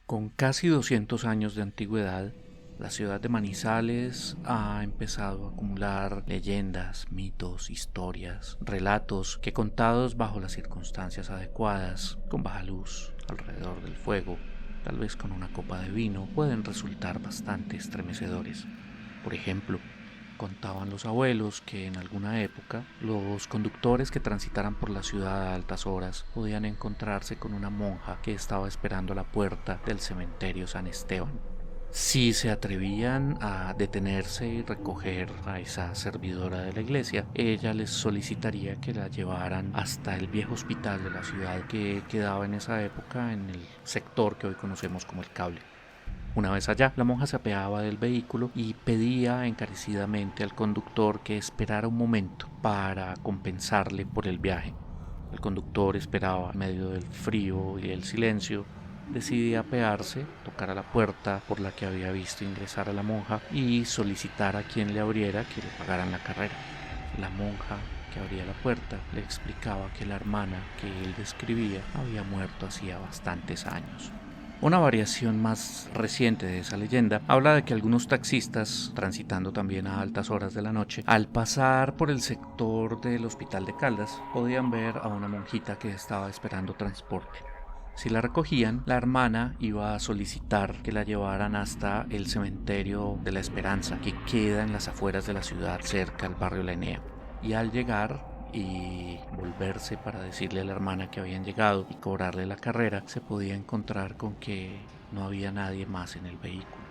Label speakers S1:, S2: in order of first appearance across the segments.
S1: Con casi 200 años de antigüedad, la ciudad de Manizales ha empezado a acumular leyendas, mitos, historias, relatos que contados bajo las circunstancias adecuadas, con baja luz, alrededor del fuego, tal vez con una copa de vino, pueden resultar bastante estremecedores. Por ejemplo, contaban los abuelos que en alguna época los conductores que transitaran por la ciudad a altas horas podían encontrarse con una monja que estaba esperando a la puerta del cementerio San Esteban. Si se atrevían a detenerse y recoger a esa servidora de la iglesia, ella les solicitaría que la llevaran hasta el viejo hospital de la ciudad que quedaba en esa época en el sector que hoy conocemos como el Cable. Una vez allá, la monja se apeaba del vehículo y pedía encarecidamente al conductor que esperara un momento para compensarle por el viaje. El conductor esperaba en medio del frío y el silencio. Decidía apearse, tocar a la puerta por la que había visto ingresar a la monja y solicitar a quien le abriera que le pagaran la carrera. La monja que abría la puerta le explicaba que la hermana que él describía había muerto hacía bastantes años. Una variación más reciente de esa leyenda habla de que algunos taxistas, transitando también a altas horas de la noche, al pasar por el sector del Hospital de Caldas, podían ver a una monjita que estaba esperando transporte. Si la recogían, la hermana iba a solicitar que la llevaran hasta el cementerio de la Esperanza, que queda en las afueras de la ciudad, cerca al barrio La Enea. Y al llegar y volverse para decirle a la hermana que habían llegado y cobrarle la carrera, se podía encontrar con que no había nadie más en el vehículo.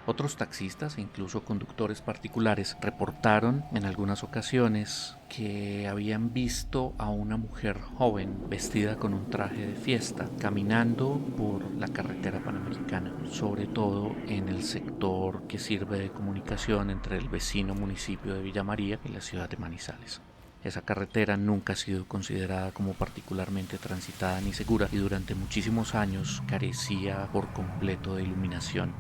S1: Otros taxistas e incluso conductores particulares reportaron en algunas ocasiones que habían visto a una mujer joven vestida con un traje de fiesta caminando por la carretera panamericana, sobre todo en el sector que sirve de comunicación entre el vecino municipio de Villa María y la ciudad de Manizales. Esa carretera nunca ha sido considerada como particularmente transitada ni segura y durante muchísimos años carecía por completo de iluminación.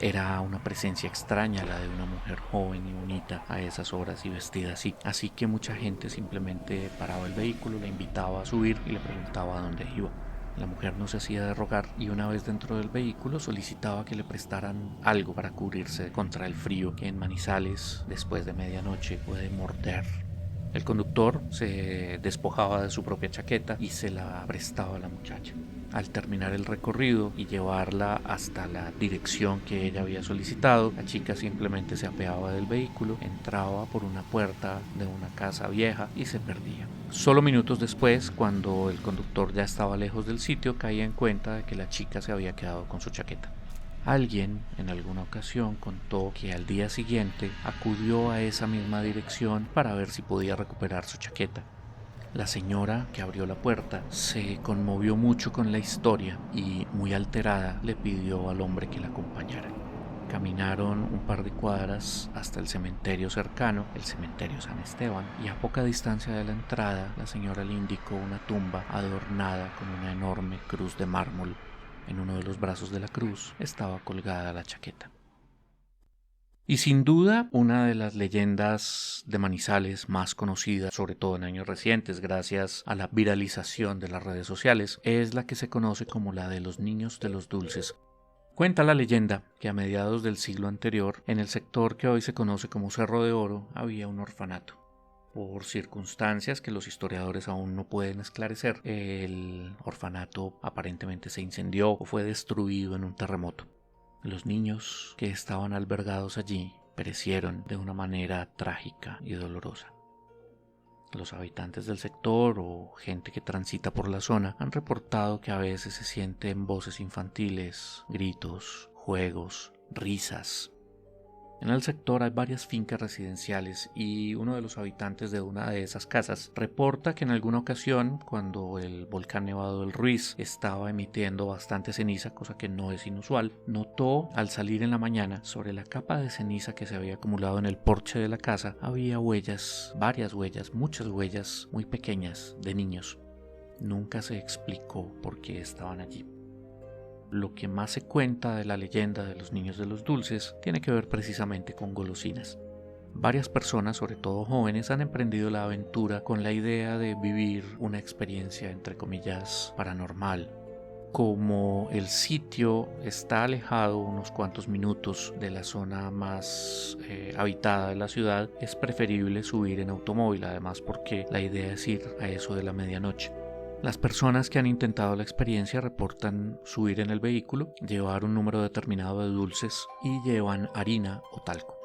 S1: Era una presencia extraña la de una mujer joven y bonita a esas horas y vestida así que mucha gente simplemente paraba el vehículo, la invitaba a subir y le preguntaba a dónde iba. La mujer no se hacía de rogar y una vez dentro del vehículo solicitaba que le prestaran algo para cubrirse contra el frío que en Manizales después de medianoche puede morder. El conductor se despojaba de su propia chaqueta y se la prestaba a la muchacha. Al terminar el recorrido y llevarla hasta la dirección que ella había solicitado, la chica simplemente se apeaba del vehículo, entraba por una puerta de una casa vieja y se perdía. Solo minutos después, cuando el conductor ya estaba lejos del sitio, caía en cuenta de que la chica se había quedado con su chaqueta. Alguien en alguna ocasión contó que al día siguiente acudió a esa misma dirección para ver si podía recuperar su chaqueta. La señora que abrió la puerta se conmovió mucho con la historia y, muy alterada, le pidió al hombre que la acompañara. Caminaron un par de cuadras hasta el cementerio cercano, el cementerio San Esteban, y a poca distancia de la entrada la señora le indicó una tumba adornada con una enorme cruz de mármol. En uno de los brazos de la cruz estaba colgada la chaqueta. Y sin duda, una de las leyendas de Manizales más conocidas, sobre todo en años recientes, gracias a la viralización de las redes sociales, es la que se conoce como la de los niños de los dulces. Cuenta la leyenda que a mediados del siglo anterior, en el sector que hoy se conoce como Cerro de Oro, había un orfanato. Por circunstancias que los historiadores aún no pueden esclarecer, el orfanato aparentemente se incendió o fue destruido en un terremoto. Los niños que estaban albergados allí perecieron de una manera trágica y dolorosa. Los habitantes del sector o gente que transita por la zona han reportado que a veces se sienten voces infantiles, gritos, juegos, risas. En el sector hay varias fincas residenciales y uno de los habitantes de una de esas casas reporta que en alguna ocasión, cuando el volcán Nevado del Ruiz estaba emitiendo bastante ceniza, cosa que no es inusual, notó al salir en la mañana sobre la capa de ceniza que se había acumulado en el porche de la casa, había huellas, varias huellas, muchas huellas muy pequeñas de niños. Nunca se explicó por qué estaban allí. Lo que más se cuenta de la leyenda de los niños de los dulces tiene que ver precisamente con golosinas. Varias personas, sobre todo jóvenes, han emprendido la aventura con la idea de vivir una experiencia, entre comillas, paranormal. Como el sitio está alejado unos cuantos minutos de la zona más habitada de la ciudad, es preferible subir en automóvil, además porque la idea es ir a eso de la medianoche. Las personas que han intentado la experiencia reportan subir en el vehículo, llevar un número determinado de dulces y llevan harina o talco.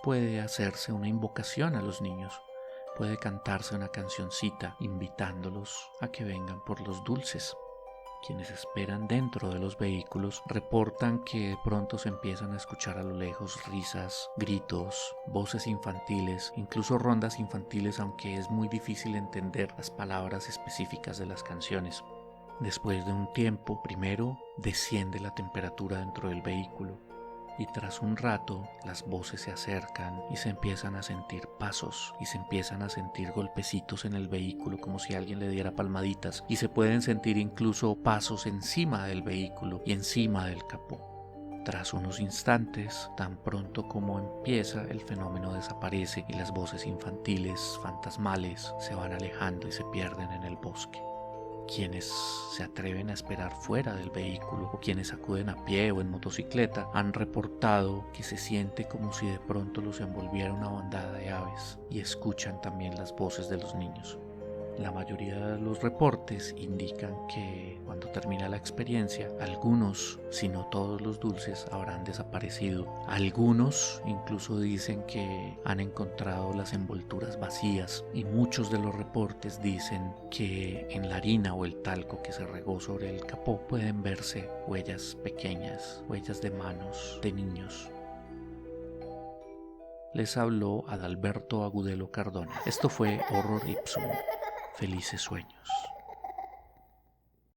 S1: Puede hacerse una invocación a los niños, puede cantarse una cancioncita invitándolos a que vengan por los dulces. Quienes esperan dentro de los vehículos reportan que de pronto se empiezan a escuchar a lo lejos risas, gritos, voces infantiles, incluso rondas infantiles, aunque es muy difícil entender las palabras específicas de las canciones. Después de un tiempo, primero desciende la temperatura dentro del vehículo y tras un rato las voces se acercan y se empiezan a sentir pasos y se empiezan a sentir golpecitos en el vehículo como si alguien le diera palmaditas y se pueden sentir incluso pasos encima del vehículo y encima del capó. Tras unos instantes, tan pronto como empieza, el fenómeno desaparece y las voces infantiles, fantasmales, se van alejando y se pierden en el bosque. Quienes se atreven a esperar fuera del vehículo o quienes acuden a pie o en motocicleta han reportado que se siente como si de pronto los envolviera una bandada de aves y escuchan también las voces de los niños. La mayoría de los reportes indican que cuando termina la experiencia, algunos, si no todos los dulces, habrán desaparecido. Algunos incluso dicen que han encontrado las envolturas vacías y muchos de los reportes dicen que en la harina o el talco que se regó sobre el capó pueden verse huellas pequeñas, huellas de manos de niños. Les habló Adalberto Agudelo Cardona. Esto fue Horror Ipsum. Felices sueños.